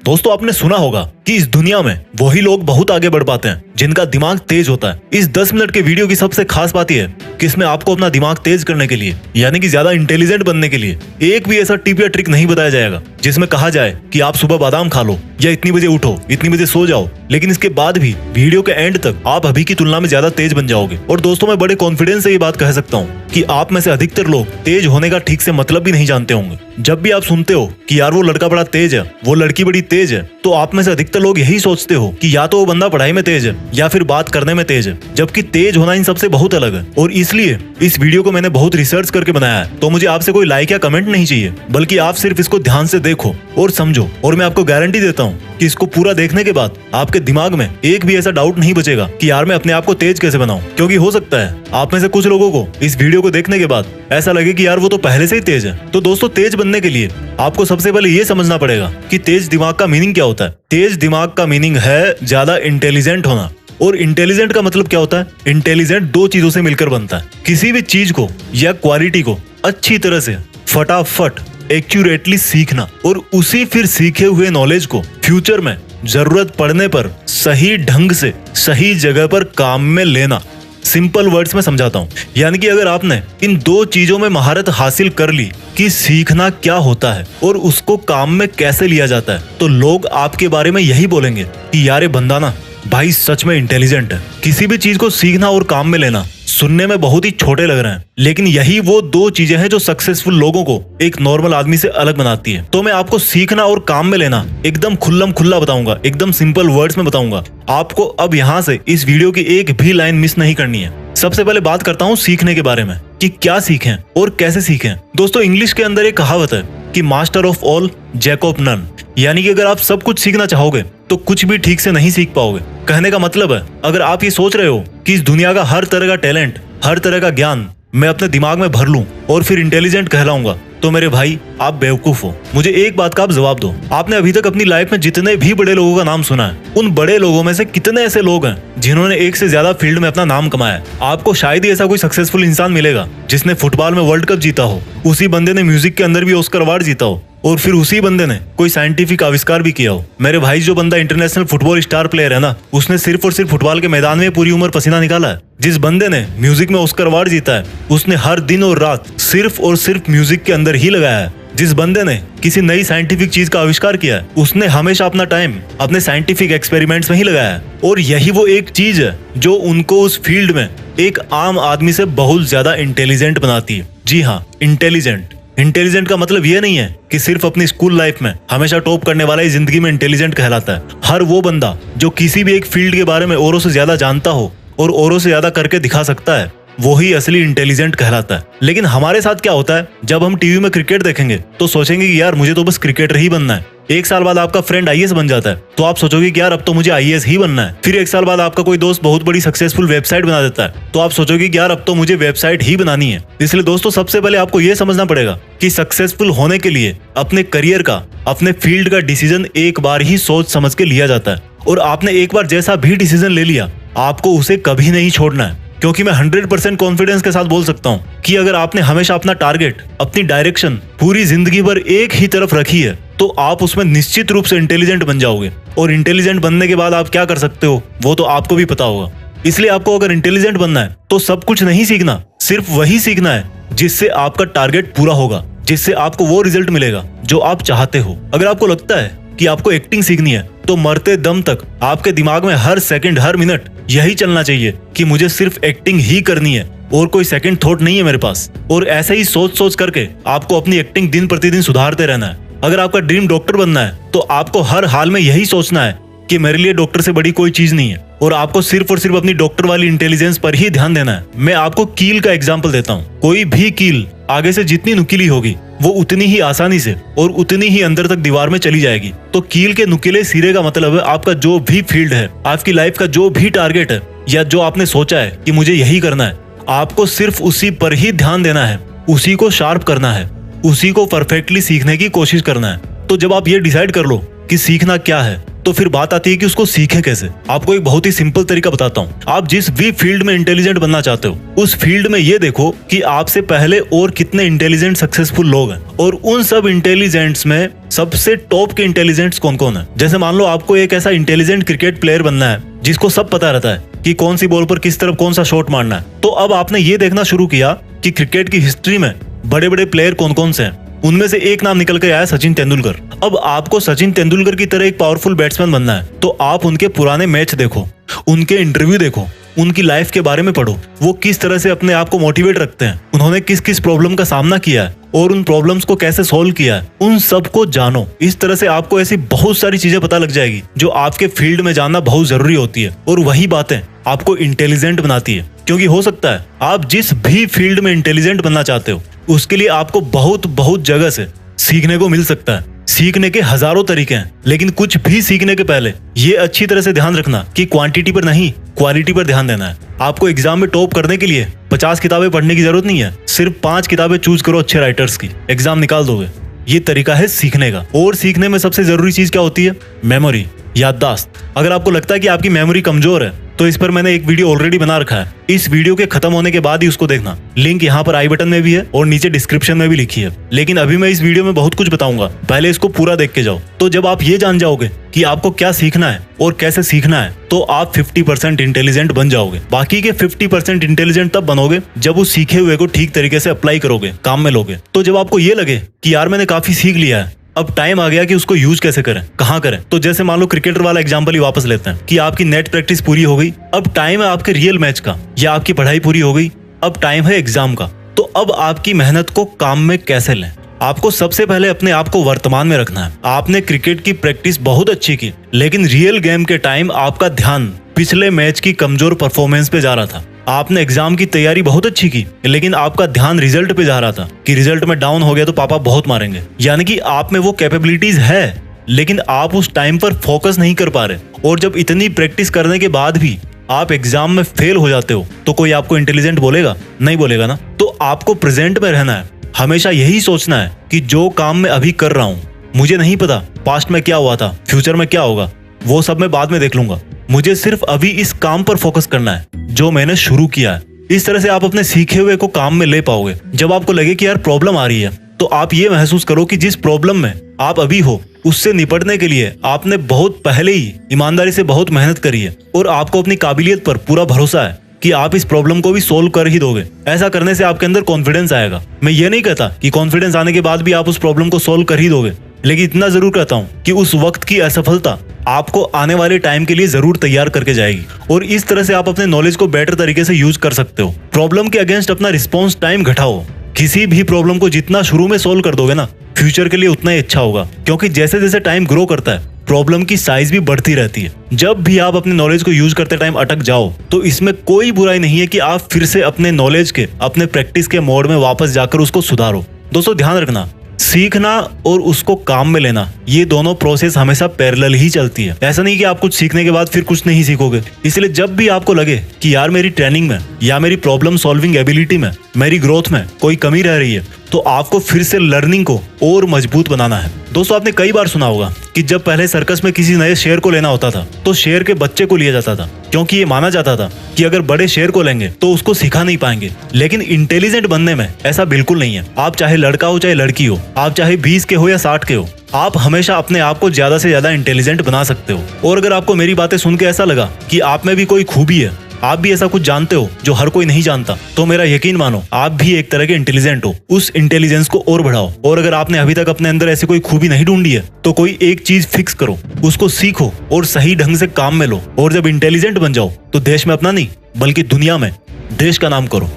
दोस्तों आपने सुना होगा कि इस दुनिया में वही लोग बहुत आगे बढ़ पाते हैं जिनका दिमाग तेज होता है। इस 10 मिनट के वीडियो की सबसे खास बात यह है कि इसमें आपको अपना दिमाग तेज करने के लिए यानी कि ज्यादा इंटेलिजेंट बनने के लिए एक भी ऐसा टिप या ट्रिक नहीं बताया जाएगा जिसमें कहा जाए कि आप सुबह बादाम खा लो या इतनी बजे उठो, इतनी बजे सो जाओ। लेकिन इसके बाद भी वीडियो के एंड तक आप अभी की तुलना में ज्यादा तेज बन जाओगे। और दोस्तों मैं बड़े कॉन्फिडेंस से ये बात कह सकता हूँ कि आप में से अधिकतर लोग तेज होने का ठीक से मतलब भी नहीं जानते होंगे। जब भी आप सुनते हो कि यार वो लड़का बड़ा तेज है, वो लड़की बड़ी तेज है, तो आप में से अधिकतर लोग यही सोचते हो कि या तो वो बंदा पढ़ाई में तेज है या फिर बात करने में तेज है, जबकि तेज होना इन सबसे बहुत अलग है। और इसलिए इस वीडियो को मैंने बहुत रिसर्च करके बनाया है। तो मुझे आपसे कोई लाइक या कमेंट नहीं चाहिए, बल्कि आप सिर्फ इसको ध्यान से देखो और समझो। और मैं आपको गारंटी देता हूँ कि इसको पूरा देखने के बाद आपके दिमाग में एक भी ऐसा डाउट नहीं बचेगा कि यार मैं अपने आप को तेज कैसे बनाऊं। क्योंकि हो सकता है आप में से कुछ लोगों को इस वीडियो को देखने के बाद ऐसा लगे कि यार वो तो पहले से ही तेज है। तो दोस्तों तेज बनने के लिए आपको सबसे पहले ये समझना पड़ेगा कि तेज दिमाग का मीनिंग क्या होता है। तेज दिमाग का मीनिंग है ज्यादा इंटेलिजेंट होना। और इंटेलिजेंट का मतलब क्या होता है? इंटेलिजेंट दो चीजों से मिलकर बनता है। किसी भी चीज को या क्वालिटी को अच्छी तरह से फटाफट एक्यूरेटली सीखना और उसी फिर सीखे हुए नॉलेज को फ्यूचर में जरूरत पड़ने पर सही ढंग से सही जगह पर काम में लेना। सिंपल वर्ड्स में समझाता हूँ, यानी कि अगर आपने इन दो चीजों में महारत हासिल कर ली कि सीखना क्या होता है और उसको काम में कैसे लिया जाता है, तो लोग आपके बारे में यही बोलेंगे कि यार ये बंदा ना भाई सच में इंटेलिजेंट है। किसी भी चीज को सीखना और काम में लेना सुनने में बहुत ही छोटे लग रहे हैं, लेकिन यही वो दो चीजें हैं जो सक्सेसफुल लोगों को एक नॉर्मल आदमी से अलग बनाती है। तो मैं आपको सीखना और काम में लेना एकदम खुल्लम खुल्ला बताऊंगा, एकदम सिंपल वर्ड्स में बताऊंगा। आपको अब यहाँ से इस वीडियो की एक भी लाइन मिस नहीं करनी है। सबसे पहले बात करता हूँ सीखने के बारे में कि क्या सीखें और कैसे सीखें। दोस्तों इंग्लिश के अंदर एक कहावत है कि master of all jack of none, यानी कि अगर आप सब कुछ सीखना चाहोगे तो कुछ भी ठीक से नहीं सीख पाओगे। कहने का मतलब है अगर आप ये सोच रहे हो कि इस दुनिया का हर तरह का टैलेंट, हर तरह का ज्ञान मैं अपने दिमाग में भर लूं और फिर इंटेलिजेंट कहलाऊंगा, तो मेरे भाई आप बेवकूफ हो। मुझे एक बात का आप जवाब दो, आपने अभी तक अपनी लाइफ में जितने भी बड़े लोगों का नाम सुना है, उन बड़े लोगों में से कितने ऐसे लोग हैं जिन्होंने एक से ज्यादा फील्ड में अपना नाम कमाया है? आपको शायद ही ऐसा कोई सक्सेसफुल इंसान मिलेगा जिसने फुटबॉल में वर्ल्ड कप जीता हो, उसी बंदे ने म्यूजिक के अंदर भी ऑस्कर अवार्ड जीता हो, और फिर उसी बंदे ने कोई साइंटिफिक आविष्कार भी किया हो। मेरे भाई जो बंदा इंटरनेशनल फुटबॉल स्टार प्लेयर है ना, उसने सिर्फ और सिर्फ फुटबॉल के मैदान में पूरी उम्र पसीना निकाला है। जिस बंदे ने म्यूजिक में ऑस्कर अवार्ड जीता है, उसने हर दिन और रात सिर्फ और सिर्फ म्यूजिक के अंदर ही लगाया है। जिस बंदे ने किसी नई साइंटिफिक चीज का आविष्कार किया है, उसने हमेशा अपना टाइम अपने साइंटिफिक एक्सपेरिमेंट्स में ही लगाया है। और यही वो एक चीज है जो उनको उस फील्ड में एक आम आदमी से बहुत ज्यादा इंटेलिजेंट बनाती है। जी हाँ, इंटेलिजेंट। इंटेलिजेंट का मतलब ये नहीं है कि सिर्फ अपनी स्कूल लाइफ में हमेशा टॉप करने वाला ही जिंदगी में इंटेलिजेंट कहलाता है। हर वो बंदा जो किसी भी एक फील्ड के बारे में औरों से ज्यादा जानता हो और औरों से ज्यादा करके दिखा सकता है, वो ही असली इंटेलिजेंट कहलाता है। लेकिन हमारे साथ क्या होता है, जब हम टीवी में क्रिकेट देखेंगे तो सोचेंगे कि यार मुझे तो बस क्रिकेटर ही बनना है। एक साल बाद आपका फ्रेंड आईएएस बन जाता है तो आप सोचोगे कि यार अब तो मुझे आईएएस ही बनना है। फिर एक साल बाद आपका कोई दोस्त बहुत बड़ी सक्सेसफुल वेबसाइट बना देता है तो आप सोचोगे कि यार अब तो मुझे वेबसाइट ही बनानी है। इसलिए दोस्तों सबसे पहले आपको यह समझना पड़ेगा कि सक्सेसफुल होने के लिए अपने करियर का, अपने फील्ड का डिसीजन एक बार ही सोच समझ के लिया जाता है। और आपने एक बार जैसा भी डिसीजन ले लिया, आपको उसे कभी नहीं छोड़ना है। क्योंकि मैं 100% कॉन्फिडेंस के साथ बोल सकता हूँ कि अगर आपने हमेशा अपना टारगेट, अपनी डायरेक्शन पूरी जिंदगी भर एक ही तरफ रखी है, तो आप उसमें निश्चित रूप से इंटेलिजेंट बन जाओगे। और इंटेलिजेंट बनने के बाद आप क्या कर सकते हो वो तो आपको भी पता होगा। इसलिए आपको अगर इंटेलिजेंट बनना है तो सब कुछ नहीं सीखना, सिर्फ वही सीखना है जिससे आपका टारगेट पूरा होगा, जिससे आपको वो रिजल्ट मिलेगा जो आप चाहते हो। अगर आपको लगता है कि आपको एक्टिंग सीखनी है तो मरते दम तक आपके दिमाग में हर सेकंड, हर मिनट यही चलना चाहिए कि मुझे सिर्फ एक्टिंग ही करनी है और कोई सेकंड थॉट नहीं है मेरे पास। और ऐसे ही सोच सोच करके आपको अपनी एक्टिंग दिन प्रतिदिन सुधारते रहना है। अगर आपका ड्रीम डॉक्टर बनना है तो आपको हर हाल में यही सोचना है कि मेरे लिए डॉक्टर से बड़ी कोई चीज नहीं है, और आपको सिर्फ और सिर्फ अपनी डॉक्टर वाली इंटेलिजेंस पर ही ध्यान देना है। मैं आपको कील का एग्जांपल देता हूँ। कोई भी कील आगे से जितनी नुकीली होगी वो उतनी ही आसानी से और उतनी ही अंदर तक दीवार में चली जाएगी। तो कील के नुकीले सिरे का मतलब है आपका जो भी फील्ड है, आपकी लाइफ का जो भी टारगेट है, या जो आपने सोचा है कि मुझे यही करना है, आपको सिर्फ उसी पर ही ध्यान देना है, उसी को शार्प करना है, उसी को परफेक्टली सीखने की कोशिश करना है। तो जब आप ये डिसाइड कर लो कि सीखना क्या है, तो फिर बात आती है कि उसको सीखें कैसे। आपको एक बहुत ही सिंपल तरीका बताता हूँ। आप जिस भी फील्ड में इंटेलिजेंट बनना चाहते हो, उस फील्ड में ये देखो कि आपसे पहले और कितने इंटेलिजेंट सक्सेसफुल लोग हैं, और उन सब इंटेलिजेंट्स में सबसे टॉप के इंटेलिजेंट्स कौन कौन है। जैसे मान लो आपको एक ऐसा इंटेलिजेंट क्रिकेट प्लेयर बनना है जिसको सब पता रहता है कि कौन सी बॉल पर किस तरफ कौन सा शॉट मारना है, तो अब आपने ये देखना शुरू किया कि क्रिकेट की हिस्ट्री में बड़े बड़े प्लेयर कौन कौन से हैं। उनमें से एक नाम निकल के आया सचिन तेंदुलकर। अब आपको सचिन तेंदुलकर की तरह एक पावरफुल बैट्समैन बनना है, तो आप उनके पुराने मैच देखो, उनके इंटरव्यू देखो, उनकी लाइफ के बारे में पढ़ो, वो किस तरह से अपने आप को मोटिवेट रखते हैं, उन्होंने किस किस प्रॉब्लम का सामना किया है और उन प्रॉब्लम्स को कैसे सॉल्व किया है, उन सब को जानो। इस तरह से आपको ऐसी बहुत सारी चीजें पता लग जाएगी जो आपके फील्ड में जानना बहुत जरूरी होती है, और वही बातें आपको इंटेलिजेंट बनाती है। क्योंकि हो सकता है आप जिस भी फील्ड में इंटेलिजेंट बनना चाहते हो, उसके लिए आपको बहुत जगह से सीखने को मिल सकता है। सीखने के हजारों तरीके हैं, लेकिन कुछ भी सीखने के पहले ये अच्छी तरह से ध्यान रखना कि क्वांटिटी पर नहीं, क्वालिटी पर ध्यान देना है। आपको एग्जाम में टॉप करने के लिए 50 किताबें पढ़ने की जरूरत नहीं है, सिर्फ 5 किताबें चूज करो अच्छे राइटर्स की, एग्जाम निकाल दोगे। ये तरीका है सीखने का। और सीखने में सबसे जरूरी चीज क्या होती है? मेमोरी, याददाश्त। अगर आपको लगता है कि आपकी मेमोरी कमजोर है, तो इस पर मैंने एक वीडियो ऑलरेडी बना रखा है, इस वीडियो के खत्म होने के बाद ही उसको देखना। लिंक यहाँ पर आई बटन में भी है और नीचे डिस्क्रिप्शन में भी लिखी है। लेकिन अभी मैं इस वीडियो में बहुत कुछ बताऊंगा, पहले इसको पूरा देख के जाओ। तो जब आप ये जान जाओगे कि आपको क्या सीखना है और कैसे सीखना है, तो आप 50% इंटेलिजेंट बन जाओगे। बाकी के 50% इंटेलिजेंट तब बनोगे जब उस सीखे हुए को ठीक तरीके से अप्लाई करोगे, काम में लोगे। तो जब आपको ये लगे कि यार मैंने काफी सीख लिया है, अब टाइम आ गया कि उसको यूज कैसे करें, कहाँ करें, तो जैसे मान लो क्रिकेटर वाला एग्जांपल ही वापस लेते हैं कि आपकी नेट प्रैक्टिस पूरी हो गई, अब टाइम है आपके रियल मैच का, या आपकी पढ़ाई पूरी हो गई, अब टाइम है एग्जाम का। तो अब आपकी मेहनत को काम में कैसे लें? आपको सबसे पहले अपने आप को वर्तमान में रखना है। आपने क्रिकेट की प्रैक्टिस बहुत अच्छी की, लेकिन रियल गेम के टाइम आपका ध्यान पिछले मैच की कमजोर परफॉर्मेंस पे जा रहा था। आपने एग्जाम की तैयारी बहुत अच्छी की, लेकिन आपका ध्यान रिजल्ट पे जा रहा था कि रिजल्ट में डाउन हो गया तो पापा बहुत मारेंगे। यानी कि आप में वो कैपेबिलिटीज है, लेकिन आप उस टाइम पर फोकस नहीं कर पा रहे। और जब इतनी प्रैक्टिस करने के बाद भी आप एग्जाम में फेल हो जाते हो, तो कोई आपको इंटेलिजेंट बोलेगा? नहीं बोलेगा ना। तो आपको प्रेजेंट में रहना है, हमेशा यही सोचना है कि जो काम मैं अभी कर रहा हूँ, मुझे नहीं पता पास्ट में क्या हुआ था, फ्यूचर में क्या होगा, वो सब मैं बाद में देख लूंगा। मुझे सिर्फ अभी इस काम पर फोकस करना है जो मैंने शुरू किया है। इस तरह से आप अपने सीखे हुए को काम में ले पाओगे। जब आपको लगे कि यार प्रॉब्लम आ रही है, तो आप ये महसूस करो कि जिस प्रॉब्लम में आप अभी हो, उससे निपटने के लिए आपने बहुत पहले ही ईमानदारी से बहुत मेहनत करी है, और आपको अपनी काबिलियत पर पूरा भरोसा है कि आप इस प्रॉब्लम को भी सोल्व कर ही दोगे। ऐसा करने से आपके अंदर कॉन्फिडेंस आएगा। मैं ये नहीं कहता कि कॉन्फिडेंस आने के बाद भी आप उस प्रॉब्लम को सोल्व कर ही दोगे, लेकिन इतना जरूर कहता हूँ कि उस वक्त की असफलता आपको आने वाले टाइम के लिए जरूर तैयार करके जाएगी। और इस तरह से आप अपने नॉलेज को बेटर तरीके से यूज कर सकते हो। प्रॉब्लम के अगेंस्ट अपना रिस्पॉन्स टाइम घटाओ। किसी भी प्रॉब्लम को जितना शुरू में सोल्व कर दोगे ना, फ्यूचर के लिए उतना ही अच्छा होगा। क्योंकि जैसे जैसे टाइम ग्रो करता है, प्रॉब्लम की साइज भी बढ़ती रहती है। जब भी आप अपने नॉलेज को यूज करते टाइम अटक जाओ, तो इसमें कोई बुराई नहीं है कि आप फिर से अपने नॉलेज के, अपने प्रैक्टिस के मोड में वापस जाकर उसको सुधारो। दोस्तों ध्यान रखना, सीखना और उसको काम में लेना, ये दोनों प्रोसेस हमेशा पैरेलल ही चलती है। ऐसा नहीं कि आप कुछ सीखने के बाद फिर कुछ नहीं सीखोगे। इसलिए जब भी आपको लगे कि यार मेरी ट्रेनिंग में या मेरी प्रॉब्लम सॉल्विंग एबिलिटी में, मेरी ग्रोथ में कोई कमी रह रही है, तो आपको फिर से लर्निंग को और मजबूत बनाना है। दोस्तों आपने कई बार सुना होगा कि जब पहले सर्कस में किसी नए शेर को लेना होता था, तो शेर के बच्चे को लिया जाता था, क्योंकि ये माना जाता था कि अगर बड़े शेर को लेंगे तो उसको सिखा नहीं पाएंगे। लेकिन इंटेलिजेंट बनने में ऐसा बिल्कुल नहीं है। आप चाहे लड़का हो चाहे लड़की हो, आप चाहे 20 के हो या 60 के हो, आप हमेशा अपने आप को ज्यादा से ज्यादा इंटेलिजेंट बना सकते हो। और अगर आपको मेरी बातें सुन के ऐसा लगा कि आप में भी कोई खूबी है, आप भी ऐसा कुछ जानते हो जो हर कोई नहीं जानता, तो मेरा यकीन मानो आप भी एक तरह के इंटेलिजेंट हो। उस इंटेलिजेंस को और बढ़ाओ। और अगर आपने अभी तक अपने अंदर ऐसी कोई खूबी नहीं ढूंढी है, तो कोई एक चीज फिक्स करो, उसको सीखो और सही ढंग से काम में लो। और जब इंटेलिजेंट बन जाओ, तो देश में अपना नहीं बल्कि दुनिया में देश का नाम करो।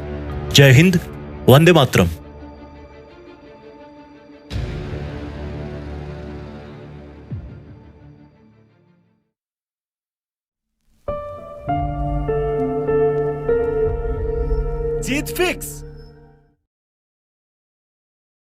जय हिंद, वंदे मातरम। जीत फिक्स।